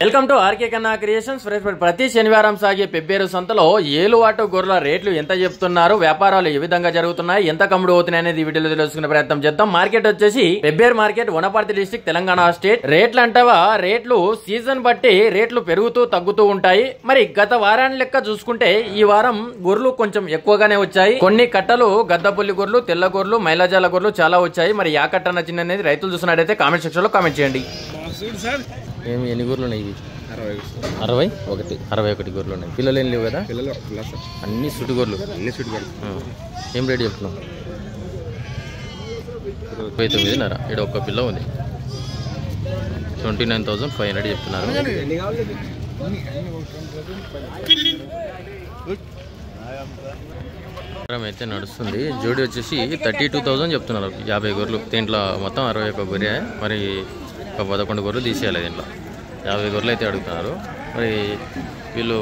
Welcome to RK కన్నా creations. ప్రతి శనివారం సాగే పెబ్బేరు సంతలో ఏలువాటు గొర్రెల రేట్లు ఎంత చెప్తున్నారు, వ్యాపారాలు ఏ విధంగా జరుగుతున్నాయి, ఎంత కమ్ముడు అవుతున్నాయి అనేది వీడియోలో తెలుసుకునే ప్రయత్నం చేద్దాం. మార్కెట్ వచ్చేసి Pebbair market, Wanaparthy district, Telangana state. రేట్లు అంటావా, రేట్లు సీజన్ బట్టి రేట్లు పెరుగుతూ తగ్గుతూ ఉంటాయి. మరి గత వారాన్ని లెక్క చూసుకుంటే ఈ వారం గొర్రెలు కొంచెం ఎక్కువగానే వచ్చాయి. కొన్ని కట్టలు గద్దపుల్లి గొర్రెలు, తెల్ల గొర్రెలు, మైలాజాల గొర్రెలు చాలా వచ్చాయి. మరి యా కట్ట నచ్చింది అనేది రైతులు చూసినట్టయితే కామెంట్ సెక్షన్ లో కామెంట్ చేయండి. ఏమి ఎన్ని గొర్రెలు ఉన్నాయి? ఇవి 61 గొర్రెలు ఉన్నాయి. పిల్లలు ఏం లేవు కదా? అన్ని సుటి గొర్రెలు. ఏం రేట్ చెప్తున్నావు? 29.5. ఇక్కడ ఒక్క పిల్ల ఉంది. 29,500 చెప్తున్నారు. అయితే నడుస్తుంది. జోడి వచ్చేసి 32,000 చెప్తున్నారు. 50 గొర్రెలు. దీంట్లో మొత్తం 61 గొర్రె. మరి 11 గొర్రెలు తీసేయాలి. దీంట్లో 50 గొర్రెలు అయితే అడుగుతున్నారు. మరి వీళ్ళు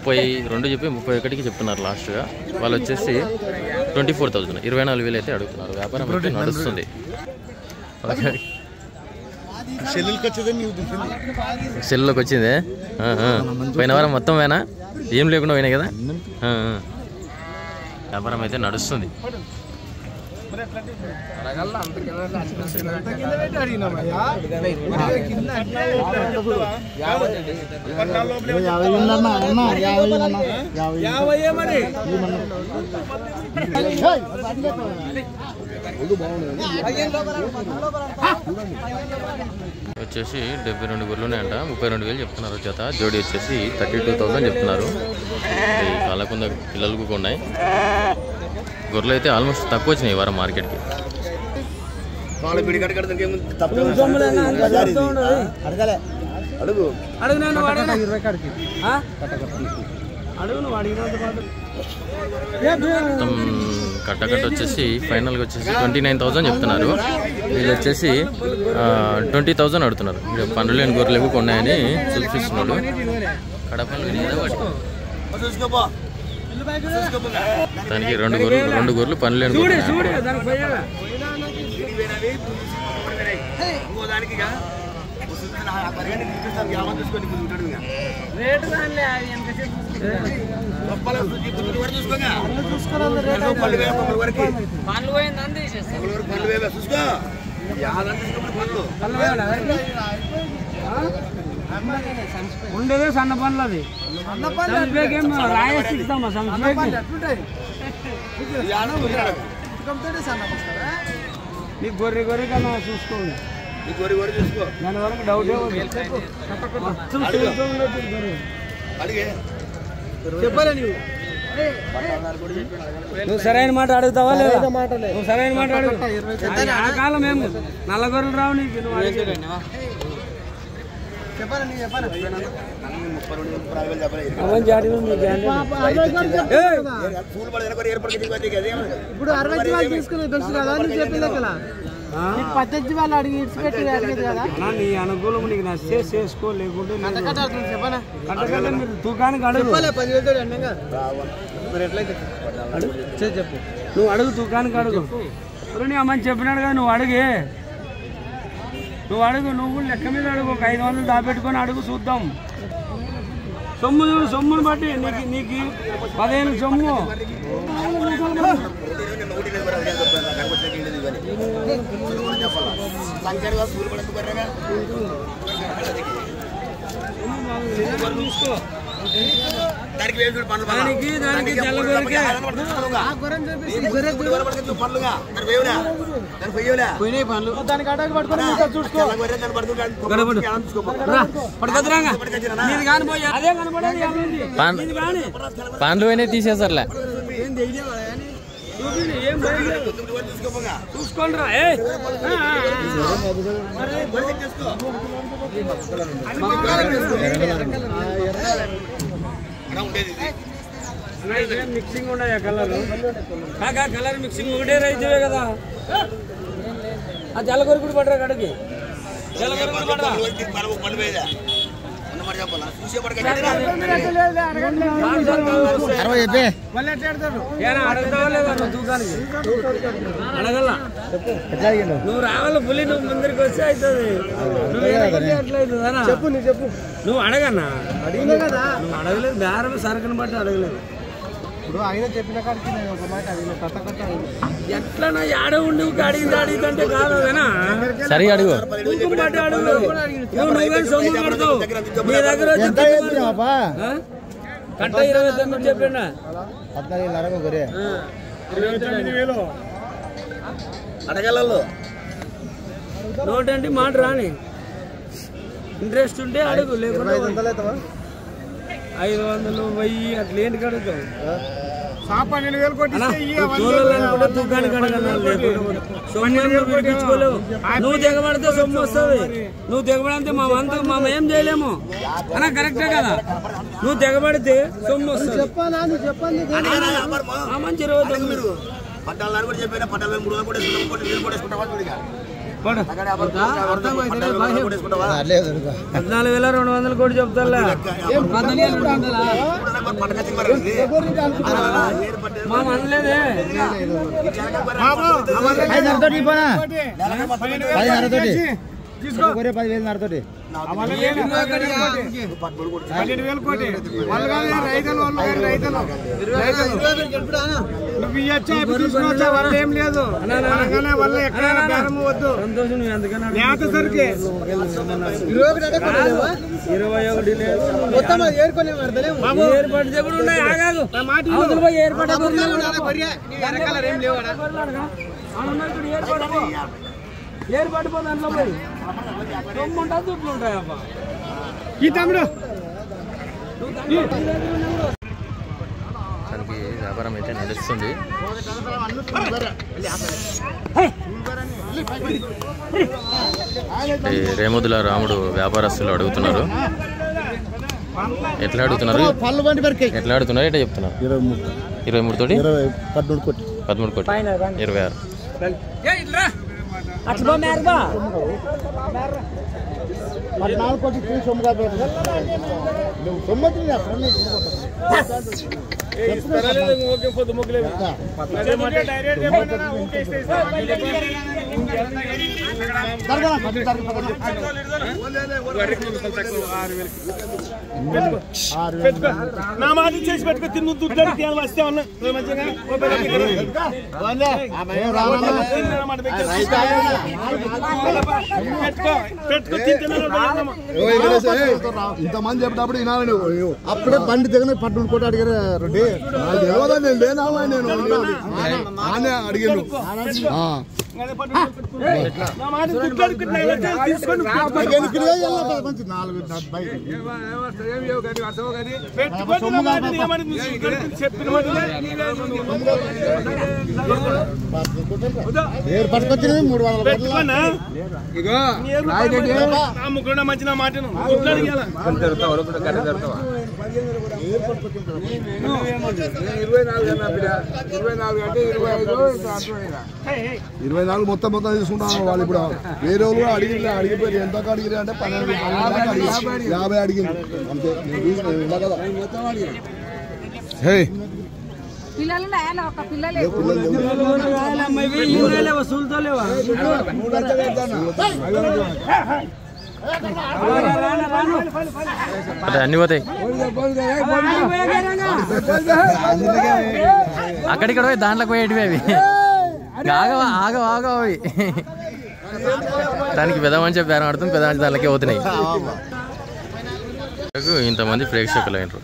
32 చెప్పి 31కి చెప్తున్నారు లాస్ట్గా. వాళ్ళు వచ్చేసి 24,000, 24,000 అయితే అడుగుతున్నారు. వ్యాపారం అయితే నడుస్తుంది. సెల్లోకి వచ్చిందే. పోయిన వారం మొత్తం వేనా ఏం లేకుండా పోయినాయి కదా. వ్యాపారం అయితే నడుస్తుంది. వచ్చేసి 72 గొర్రెలు ఉన్నాయంట. 32,000 చెప్తున్నారు జత. జోడి వచ్చేసి 32,000 చెప్తున్నారు. ఈ కాలకుంద పిల్లలు కూడా ఉన్నాయి. గొర్రెలు అయితే ఆల్మోస్ట్ తక్కువ వచ్చినాయి ఈ వారం మార్కెట్కి. మొత్తం కట్టకట్ట వచ్చేసి ఫైనల్గా వచ్చేసి 29,000 చెప్తున్నారు. వీళ్ళు వచ్చేసి 20,000 అడుగుతున్నారు. పండ్లు లేని గొర్రెలు ఎక్కువ ఉన్నాయని చూపిస్తున్నాడు. దానికి రెండు గొర్రెలు పనులు లేని ఉండేదే సన్న పనులు. అది రాయేస్తామా మీకు గొర్రె కన్నా చూసుకోండి. దాని వరకు డౌటే చెప్పలే. నువ్వు సరైన మాట అడుగుతావా లేదా? నువ్వు సరైన మాట అడుగు. ఆ కాలం ఏం నల్ల గొర్రెలు రావు నీకు. ఇప్పుడు 60 తీసుకుని తెలుసు కదా, నువ్వు చెప్పిన కదా. 18 వాళ్ళు అడిగి ఇచ్చిపెట్టి కదా. నీ అనుకూలం నీకు నచ్చే చేసుకో, లేకుంటే తూకానికి అడుగు. చెప్పు, నువ్వు అడుగు, తూకానికి అడుగు. నీ అమ్మని చెప్పినాడు కదా, నువ్వు అడిగే. నువ్వు లెక్క మీద అడుగు. ఒక 500 దాపెట్టుకొని అడుగు, చూద్దాం. సొమ్ము చూడు, సొమ్ముని బట్టి నీకు 15 సొమ్ము. చూసుకో. దానికి అటాక్ పట్టుకొని చూసుకో. పండ్లు అయినా తీసేసారులే. చూసుకోండి రా. మిక్సింగ్ ఉన్నాయా కలర్? కలర్ మిక్సింగ్ ఒకటే రైతువే కదా. ఆ జలగొరి కూడా పడరా కడకి. జలగొరి కూడా పడరా. నువ్వు రావాలి పులి, నువ్వు ముందరికి వస్తే అవుతుంది. చెప్పు నువ్వు అడగన్నా, అడిగినా కదా. నువ్వు అడగలేదు, బేరం సరుకుని బట్టి అడగలేదు. ఇప్పుడు ఆయన చెప్పిన కాడికి నేను ఒక మాట అడిగిన ఎట్లా ఆడ ఉండి అడిగితే కాదు సరే అడుగు. బట్టి అడుగు. నువ్వే సొమ్ము కడతావు. మీ దగ్గర కట్ట 29 చెప్పినా 14,000 అడగలలో నోటంటే మాట రాని. ఇంట్రెస్ట్ ఉంటే అడుగు, లేకుండా 500 1000 అట్లా ఏంటి కడుగుతావు. దుకాణానికి అడగలేవు. నువ్వు దిగబడితే సొమ్ము వస్తుంది. నువ్వు దిగబడితే మేము ఏం చేయలేము అన్నా. కరెక్టే కదా, నువ్వు దిగబడితే సొమ్ము వస్తుంది. మంచి 29 14,200 కోటి చెప్తా. మా అనలేదే తీసుకో 10,000 తోటి 12,000 కోటి వాళ్ళు రైతులు నువ్వు ఇచ్చా తీసుకొచ్చా వాళ్ళు ఏం లేదు. వల్ల ఎక్కడ బేరము వద్దు. సంతోషం. నువ్వు ఎందుకన్నా 21 లేదు. మొత్తం ఏర్పాటు చెప్పుడు ఉన్నాయి. ఆగాదు ఏర్పాటు ఏర్పాటు దాంట్లో పోయి సొమ్ము ఉంటుంది, దుడ్లు ఉంటాయబ్బా. ఈ తమ్ముడు తనకి వ్యాపారం అయితే నడుస్తుంది. రేముదుల రాముడు వ్యాపారస్తులు అడుగుతున్నారు. ఎట్లా అడుగుతున్నారు? ఎట్లా అడుగుతున్నారు? ఎట్లా చెప్తున్నారు? 23 తోటి 13 కోటి 26. అట్లా 14 కోటి సొమ్ముగా నా మాట చేసి పెట్టుకో. తిన్ను దుడ్డు వస్తే ఉన్నా ఇంతమంది చెప్పేటప్పుడు వినాలి. అప్పుడే బండి దిగని 14 కోటి అడిగారు రెడ్డి. నేను లేనా నేను అడిగాను. పట్టుకొచ్చింది 300 మంచి నా మాటను 24 మొత్తం తీసుకుంటాను. వాళ్ళు ఇప్పుడు వేరే వాళ్ళు అడిగిపోయి ఎంత అడిగిరి అంటే 12,50 అడిగింది అంతే. కదా వసూలుతో లేవా? అన్ని పోతాయి. అక్కడిక్కడ పోయి దాంట్లోకి పోయేటివి అవి. ఆగవా అవి. దానికి పెదమంచి బేరం ఆడుతుంది. పెదమంచి దాంట్లోకి పోతున్నాయి. ఇంతమంది ప్రేక్షకులు అయినరు.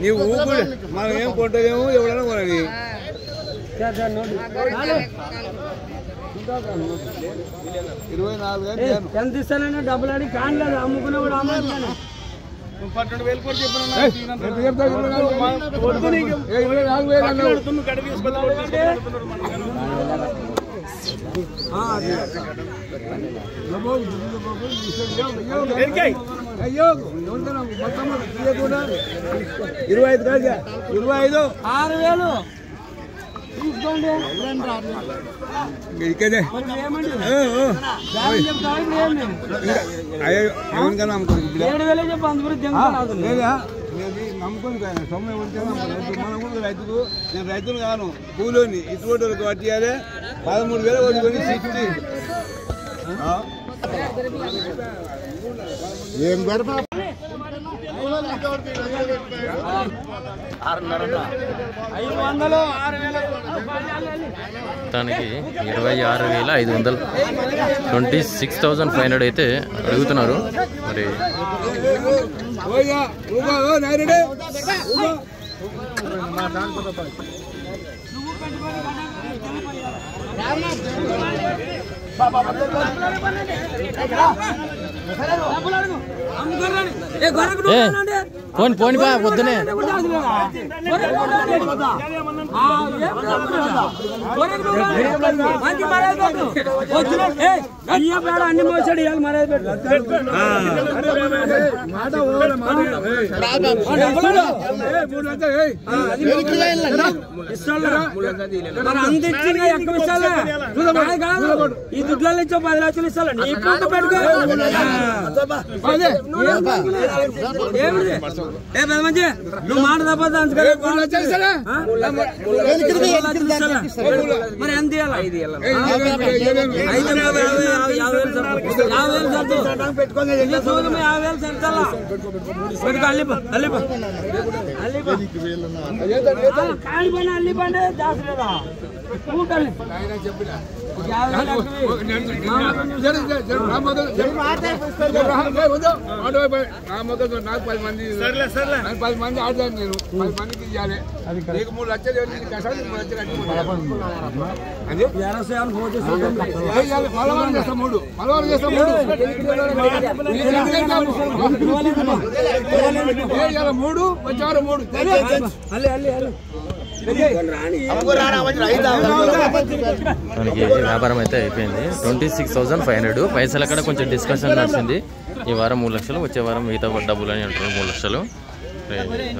నీవు మనం ఏం కొంటలేము. ఎవరైనా కొనది. ఎంత ఇస్తానన్నా డబ్బులు అడిగి కానలేదు. అమ్ముకున్నా కూడా అమ్ముకున్నాను. 12,000 కోటి చెప్పిన అయ్యో 25 6,000 తీసుకోండి. ఇక్కడే ఏమండి? అయ్యో 7,000 చెప్పి అందుకు నమ్ముకొని సొమ్ము ఉంటే మనం కూడా రైతుకు నేను రైతులు కాను కూలోని ఇటువంటి పట్టియాలి 13,000 కొట్టుకొని 60 ఏం పెడతా మొత్తానికి 26,500 26,500 అయితే అడుగుతున్నారు. మరి పోని పోని బా పొద్దునే అన్ని మోసాడు ఈ దుడ్లలో ఇచ్చా 10 లక్షలు ఇస్తా నీ పెట్టుకో మంచి నువ్వు మాట తప్పదు మరి ఎంత కాలిపోయిన అల్లిపండి జాగ్రత్త నాకు 10 మంది ఆడతాను నేను 10 మందికి ఇవ్వాలి నీకు 3 లక్షలు 3 వచ్చారు 3 మనకి వ్యాపారం అయితే అయిపోయింది. 26,500 పైసలు అక్కడ కొంచెం డిస్కషన్ నడిచింది. ఈ వారం 3 లక్షలు, వచ్చే వారం మిగతా డబ్బులు అని అంటారు 3 లక్షలు.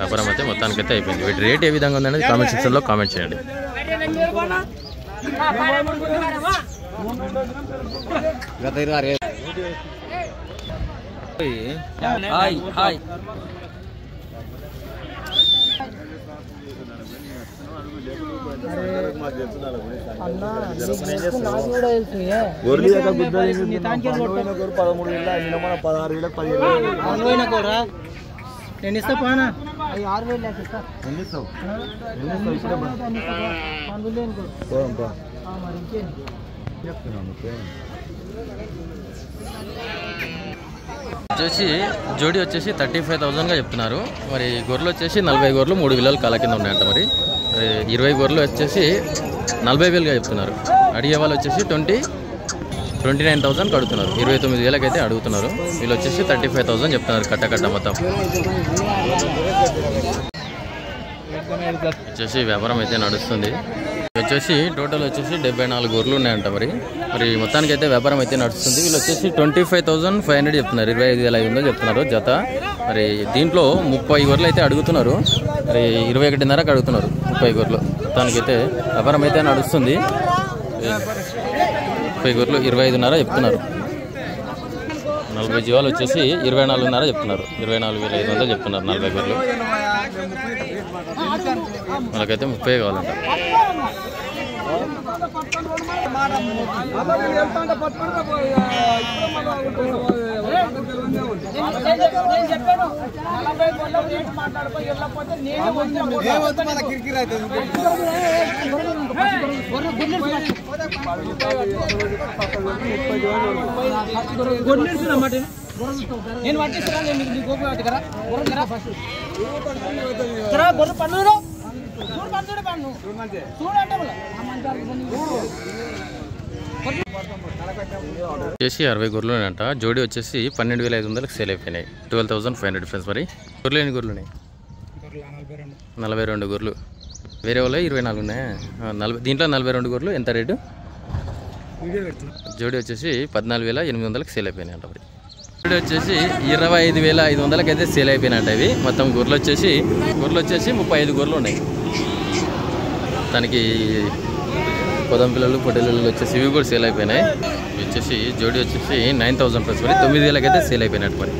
వ్యాపారం అయితే మొత్తానికైతే అయిపోయింది. వీటి రేట్ ఏ విధంగా ఉందనేది కామెంట్ సెక్షన్లో కామెంట్ చేయండి. నేను ఇస్తా పోనా 6,000 ఇస్తా మరి ఇంకేం వచ్చేసి జోడీ వచ్చేసి 35,000గా చెప్తున్నారు. మరి గొర్రెలు వచ్చేసి 40 గొర్రెలు 3 విలువల కాల కింద ఉన్నాయంట. మరి 20 గొర్రెలు వచ్చేసి 40,000గా చెప్తున్నారు. అడిగే వాళ్ళు వచ్చేసి 29,000 అడుగుతున్నారు. 29,000కి అయితే అడుగుతున్నారు. వీళ్ళు వచ్చేసి 35,000 చెప్తున్నారు కట్ట మొత్తం. వచ్చేసి వ్యాపారం అయితే నడుస్తుంది. వచ్చేసి టోటల్ వచ్చేసి 74 గొర్రెలు ఉన్నాయంట. మరి మొత్తానికి అయితే వ్యాపారం అయితే నడుస్తుంది. వీళ్ళు వచ్చేసి 25,500 చెప్తున్నారు. 25,500 చెప్తున్నారు జత. మరి దీంట్లో 30 గొర్రెలు అయితే అడుగుతున్నారు. మరి 21,500కి అడుగుతున్నారు 30 గొర్రెలు. మొత్తానికి అయితే వ్యాపారం అయితే నడుస్తుంది. 30 గొర్రెలు 25,500 చెప్తున్నారు. 40 జీవాలు వచ్చేసి 24,500 చెప్తున్నారు. 24,500 చెప్తున్నారు 40 గొర్రెలు. వాళ్ళకైతే 30 కావాలంట. నేను పట్టిస్తాను గొర్రె పన్ను వచ్చేసి 60 గొర్రెలు అంట. జోడీ వచ్చేసి 12,500కి సేల్ అయిపోయినాయి. 12,500 డిఫరెన్స్. మరి గొర్రెలు ఎన్ని గొర్రెలు ఉన్నాయి? 42 గొర్రెలు. వేరే వాళ్ళు 24 ఉన్నాయా? దీంట్లో 42 గొర్రెలు. ఎంత రేటు? జోడీ వచ్చేసి 14,800కి సేల్ అయిపోయినాయి అంట. మరి జోడీ వచ్చేసి 25,500కి అయితే సేల్ అయిపోయినాయంట. ఇవి మొత్తం గొర్రెలు వచ్చేసి 35 గొర్రెలు ఉన్నాయి. మొత్తానికి పొదం పిల్లలు పొట్టెలు వచ్చేసి ఇవి కూడా సేల్ అయిపోయినాయి. ఇవి వచ్చేసి జోడి వచ్చేసి 9,000 ప్లస్ మరి 9,000 అయితే సేల్ అయిపోయినట్టు మరి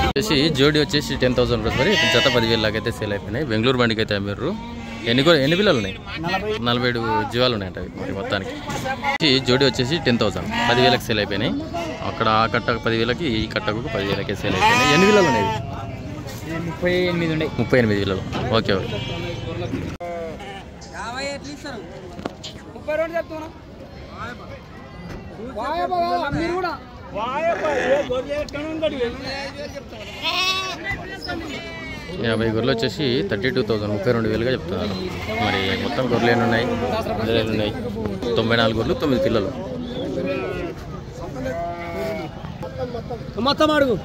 వచ్చేసి జోడి వచ్చేసి 10,000 ప్లస్ మరి జత 10,000 అయితే సేల్ అయిపోయినాయి. బెంగళూరు బండికి అయితే అమ్మారు. ఎన్ని పిల్లలు ఉన్నాయి? 47 జీవాలు ఉన్నాయంట మరి మొత్తానికి. జోడి వచ్చేసి 10,000 10,000 సేల్ అయిపోయినాయి. అక్కడ ఆ కట్టకు 10,000కి ఈ కట్టకు 10,000 సేల్ అయిపోయినాయి. ఎన్ని పిల్లలు ఉన్నాయి? 38 పిల్లలు. Okay okay. యాభై గొర్రెలు వచ్చేసి 32,000 32,000గా చెప్తున్నారు. మరి మొత్తం గొర్రెలు ఎన్ని ఉన్నాయి? 94 గొర్రెలు 9 పిల్లలు. మొత్తం అడుగు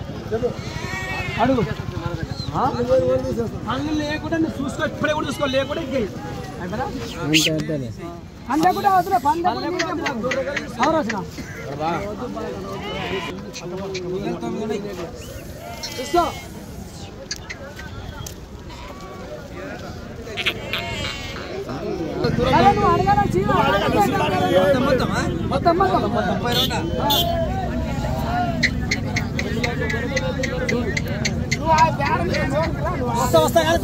లేకుండా చూసుకో, ఇప్పుడే కూడా చూసుకో, లేకుండా వస్తా కానీ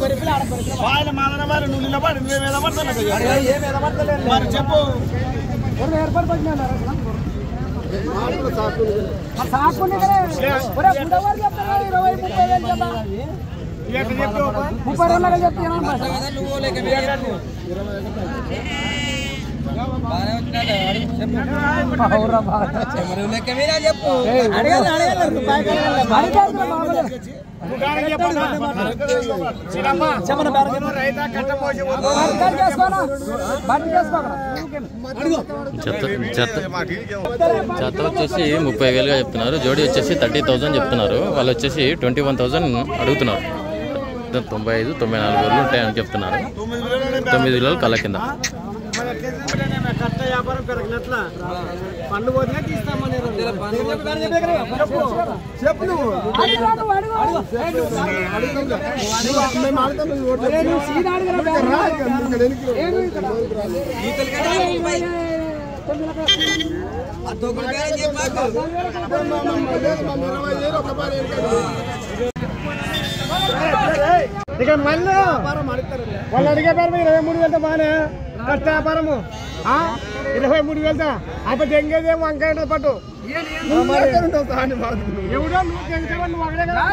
నువ్వు నిలబడి చెప్పు ఏర్పాటు పడినా జత వచ్చేసి 30,000గా చెప్తున్నారు. జోడి వచ్చేసి 30,000 చెప్తున్నారు. వాళ్ళు వచ్చేసి 21,000 అడుగుతున్నారు. 95 94 గొర్రెలు ఉంటాయని చెప్తున్నారు. 9 పిల్లలు కళ్ళ కింద. వాళ్ళు అడిగే పేరు 23,000 బానే కష్ట వ్యాపారము 23,000 అయిపోతే ఎంగేదే వంకాయ పట్టు ఎవడో నువ్వు తెంగేవా నువ్వు అక్కడే కదా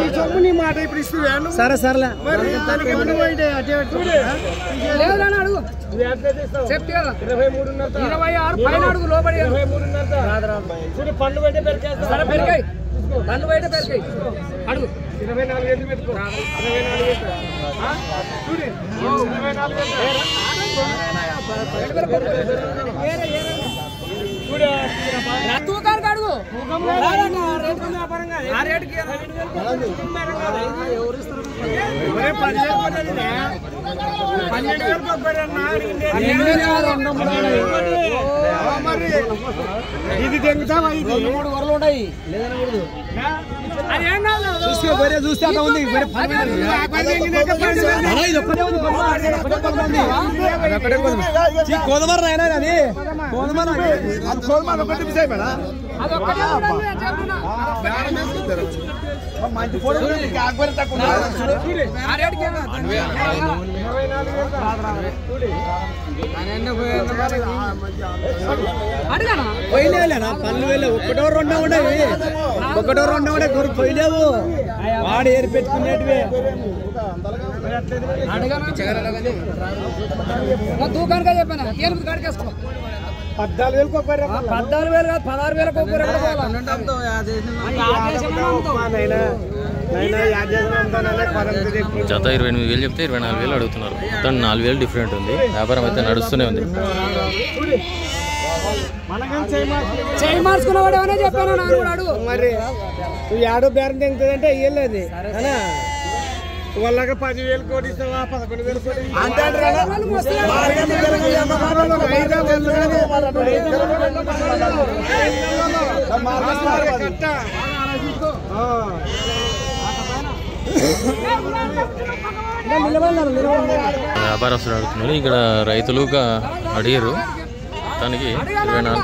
23,000 మాట ఇప్పుడు ఇస్తున్నాను. సరే సరేలే అడుగు 26 పైన అడుగు లోపడి 23,500 పండ్లు బయట పెరికేస్తా పెరికాయి పండ్లు బయట పెరికాయి అడుగు 24,000 పెట్టుకో 24,000 తూకానికి అడుగు ఇది తెంగుతావా? ఇది 3 వరలు ఉన్నాయి చూస్తే బరే చూస్తే అట్లా ఉంది. కోదమర అయినా కానీ కోదమర ఒకటి పోయినా పనులు వెళ్ళే ఒకటో రెండో ఉండేవి పోయిలేవు వాడు ఏరి పెట్టుకునేటివి దూకానిగా చెప్పాను 8 కాడికేసుకో 14,000 కాదు 16,000 జత 28,000 చెప్తే 24,000 అడుగుతున్నారు. మొత్తం 4,000 డిఫరెంట్ ఉంది. వ్యాపారం అయితే నడుస్తూనే ఉంది. చేయి మార్చుకున్నవాడు ఏమన్నా చెప్పాను నాన్న కూడా అడుగు మరి నువ్వు ఏడో బేరం తెంగుతుందంటే ఇయ్యలేదు వాళ్ళకి 10,000 కోటి ఇస్తావా 11,000 కోటి వ్యాపారస్తులు అడుగుతున్నారు. ఇక్కడ రైతులు అడిగారు దానికి 24